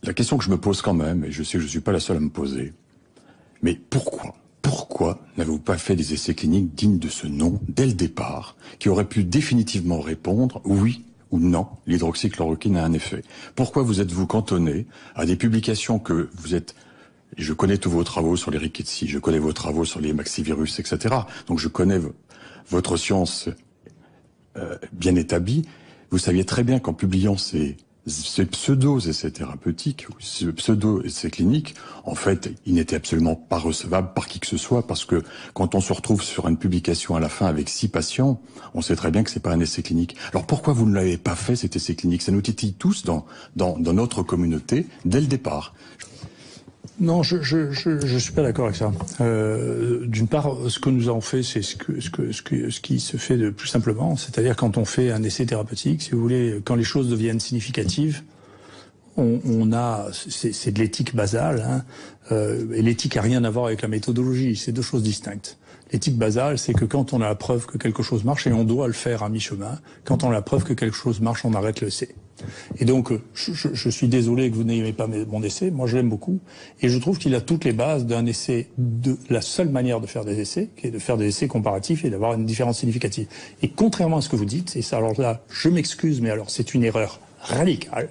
La question que je me pose quand même, et je sais que je ne suis pas la seule à me poser, mais pourquoi n'avez-vous pas fait des essais cliniques dignes de ce nom dès le départ, qui auraient pu définitivement répondre oui ou non, l'hydroxychloroquine a un effet? Pourquoi vous êtes-vous cantonné à des publications que vous êtes... Je connais tous vos travaux sur les rickettsia, je connais vos travaux sur les maxivirus, etc. Donc je connais votre science bien établie. Vous saviez très bien qu'en publiant ces pseudo-essais thérapeutiques, ces pseudo-essais cliniques, en fait, ils n'étaient absolument pas recevables par qui que ce soit, parce que quand on se retrouve sur une publication à la fin avec 6 patients, on sait très bien que c'est pas un essai clinique. Alors pourquoi vous ne l'avez pas fait, cet essai clinique? Ça nous titille tous dans notre communauté, dès le départ. Non, je suis pas d'accord avec ça. D'une part, ce que nous avons fait, c'est ce qui se fait de plus simplement, c'est-à-dire quand on fait un essai thérapeutique, si vous voulez, quand les choses deviennent significatives, c'est de l'éthique basale, hein, et l'éthique a rien à voir avec la méthodologie, c'est deux choses distinctes. L'éthique basale, c'est que quand on a la preuve que quelque chose marche, et on doit le faire à mi-chemin, quand on a la preuve que quelque chose marche, on arrête l'essai. Et donc, je suis désolé que vous n'aimiez pas mon essai, moi je l'aime beaucoup, et je trouve qu'il a toutes les bases d'un essai, de la seule manière de faire des essais, qui est de faire des essais comparatifs et d'avoir une différence significative. Et contrairement à ce que vous dites, et ça, alors là, je m'excuse, mais alors c'est une erreur radicale,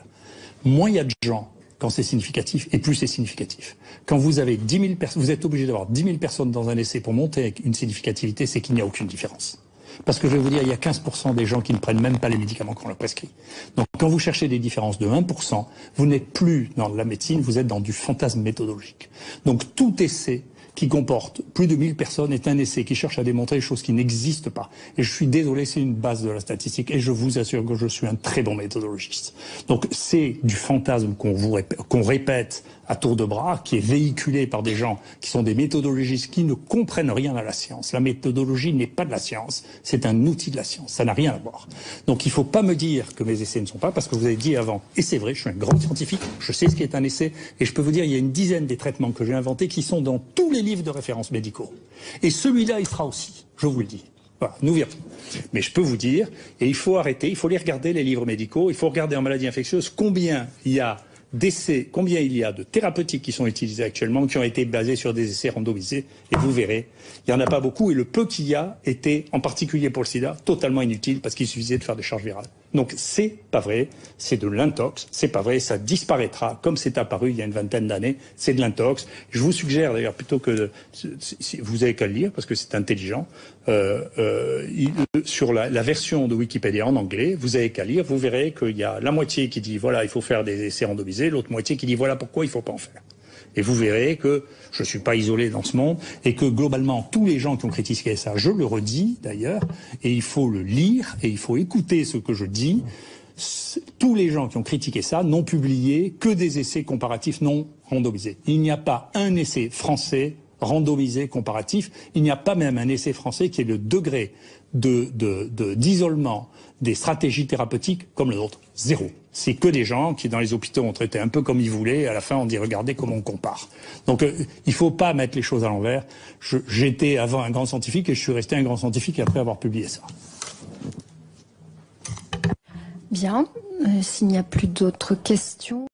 moins il y a de gens quand c'est significatif, et plus c'est significatif. Quand vous avez 10 000 personnes, vous êtes obligé d'avoir 10 000 personnes dans un essai pour monter une significativité, c'est qu'il n'y a aucune différence. Parce que je vais vous dire, il y a 15% des gens qui ne prennent même pas les médicaments qu'on leur prescrit. Donc quand vous cherchez des différences de 1%, vous n'êtes plus dans la médecine, vous êtes dans du fantasme méthodologique. Donc tout essai qui comporte plus de 1000 personnes est un essai qui cherche à démontrer des choses qui n'existent pas. Et je suis désolé, c'est une base de la statistique, et je vous assure que je suis un très bon méthodologiste. Donc c'est du fantasme qu'on répète à tour de bras, qui est véhiculé par des gens qui sont des méthodologistes qui ne comprennent rien à la science. La méthodologie n'est pas de la science, c'est un outil de la science, ça n'a rien à voir. Donc il ne faut pas me dire que mes essais ne sont pas, parce que vous avez dit avant, et c'est vrai, je suis un grand scientifique, je sais ce qu'est un essai, et je peux vous dire, il y a une dizaine des traitements que j'ai inventés qui sont dans tous les livres de référence médicaux. Et celui-là, il sera aussi, je vous le dis. Voilà, nous verrons. Mais je peux vous dire, et il faut arrêter, il faut les regarder, les livres médicaux, il faut regarder en maladies infectieuses combien il y a d'essais, combien il y a de thérapeutiques qui sont utilisés actuellement, qui ont été basés sur des essais randomisés, et vous verrez, il n'y en a pas beaucoup, et le peu qu'il y a était, en particulier pour le sida, totalement inutile, parce qu'il suffisait de faire des charges virales. Donc c'est pas vrai, c'est de l'intox, c'est pas vrai, ça disparaîtra, comme c'est apparu il y a une vingtaine d'années, c'est de l'intox. Je vous suggère d'ailleurs, plutôt que vous avez qu'à le lire, parce que c'est intelligent, sur la version de Wikipédia en anglais, vous avez qu'à lire, vous verrez qu'il y a la moitié qui dit voilà, il faut faire des essais randomisés, l'autre moitié qui dit voilà pourquoi il ne faut pas en faire. Et vous verrez que je ne suis pas isolé dans ce monde, et que globalement, tous les gens qui ont critiqué ça, je le redis d'ailleurs, et il faut le lire, et il faut écouter ce que je dis, tous les gens qui ont critiqué ça n'ont publié que des essais comparatifs non randomisés. Il n'y a pas un essai français randomisé comparatif, il n'y a pas même un essai français qui ait le degré d'isolement des stratégies thérapeutiques comme le nôtre. Zéro. C'est que des gens qui, dans les hôpitaux, ont traité un peu comme ils voulaient. À la fin, on dit, regardez comment on compare. Donc, il faut pas mettre les choses à l'envers. J'étais avant un grand scientifique et je suis resté un grand scientifique après avoir publié ça. Bien. S'il n'y a plus d'autres questions...